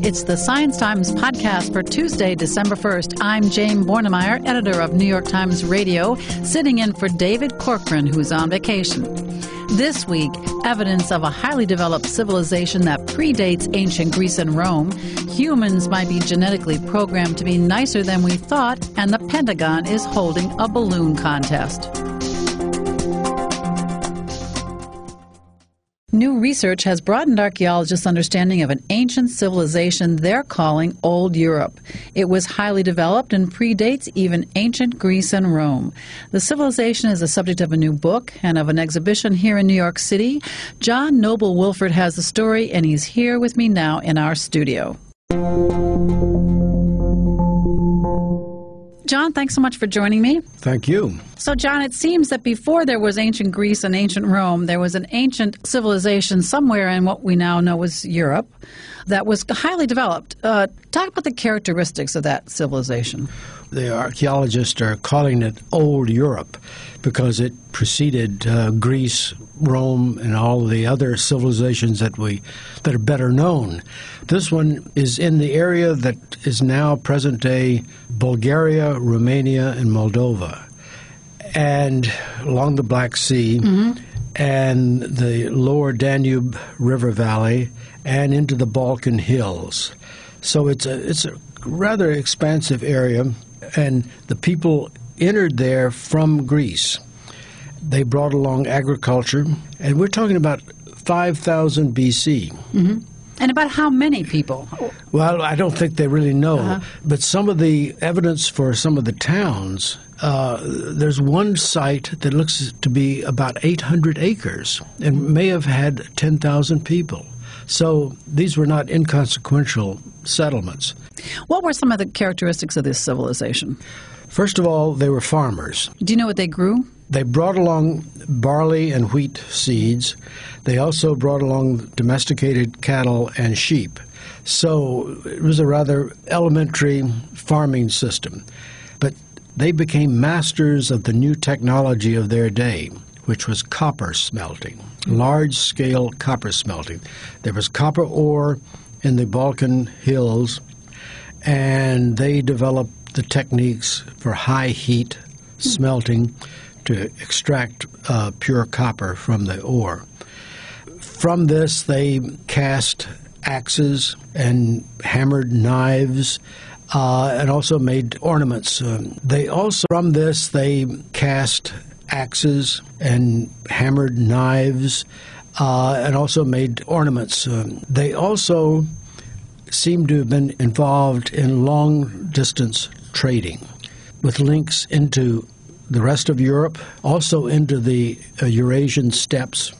It's the Science Times podcast for Tuesday, December 1st. I'm Jane Bornemeyer, editor of New York Times Radio, sitting in for David Corcoran, who's on vacation. This week, evidence of a highly developed civilization that predates ancient Greece and Rome. Humans might be genetically programmed to be nicer than we thought, and the Pentagon is holding a balloon contest. New research has broadened archaeologists' understanding of an ancient civilization they're calling Old Europe. It was highly developed and predates even ancient Greece and Rome. The civilization is the subject of a new book and of an exhibition here in New York City. John Noble-Wilford has the story, and he's here with me now in our studio. John, thanks so much for joining me. Thank you. So, John, it seems that before there was ancient Greece and ancient Rome, there was an ancient civilization somewhere in what we now know as Europe that was highly developed. Talk about the characteristics of that civilization. The archaeologists are calling it Old Europe because it preceded Greece, Rome, and all the other civilizations that are better known. This one is in the area that is now present-day Bulgaria, Romania, and Moldova, and along the Black Sea, and the lower Danube River Valley, and into the Balkan Hills. So it's a rather expansive area, and the people entered there from Greece. They brought along agriculture, and we're talking about 5,000 B.C. And about how many people? Well, I don't think they really know, but some of the evidence for some of the towns, there's one site that looks to be about 800 acres and may have had 10,000 people. So these were not inconsequential settlements. What were some of the characteristics of this civilization? First of all, they were farmers. Do you know what they grew? They brought along barley and wheat seeds. They also brought along domesticated cattle and sheep. So it was a rather elementary farming system. But they became masters of the new technology of their day, which was copper smelting, large-scale copper smelting. There was copper ore in the Balkan Hills, and they developed the techniques for high heat smelting to extract pure copper from the ore. From this, they cast axes and hammered knives, and also made ornaments. From this, they cast axes and hammered knives, and also made ornaments. They also seem to have been involved in long-distance trading, with links into the rest of Europe, also into the Eurasian steppes.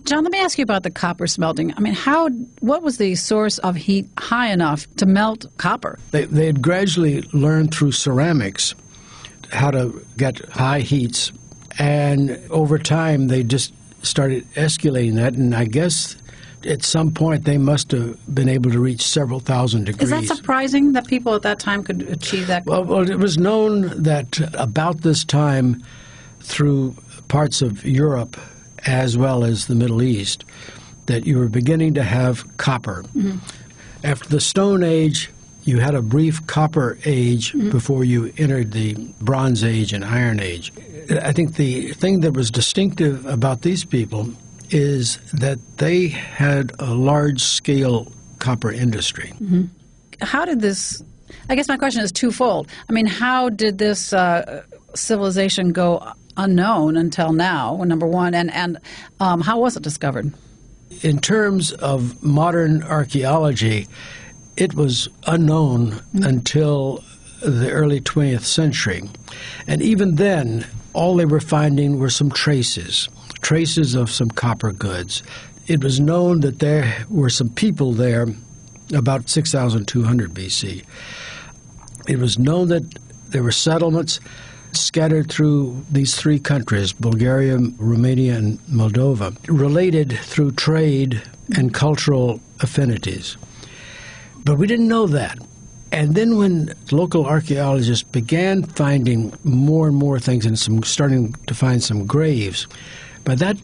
John, let me ask you about the copper smelting. I mean, what was the source of heat high enough to melt copper? They had gradually learned through ceramics how to get high heats, and over time they just started escalating that, and I guess at some point they must have been able to reach several thousand degrees. Is that surprising that people at that time could achieve that? Well, it was known that about this time, through parts of Europe as well as the Middle East, that you were beginning to have copper. After the Stone Age, you had a brief Copper Age before you entered the Bronze Age and Iron Age. I think the thing that was distinctive about these people is that they had a large-scale copper industry. How did this, I guess my question is twofold. I mean, how did this civilization go unknown until now, number one, and how was it discovered? In terms of modern archaeology, it was unknown until the early 20th century. And even then, all they were finding were some traces of some copper goods. It was known that there were some people there about 6,200 BC. It was known that there were settlements scattered through these three countries, Bulgaria, Romania, and Moldova, related through trade and cultural affinities. But we didn't know that. And then when local archaeologists began finding more and more things and starting to find some graves, by that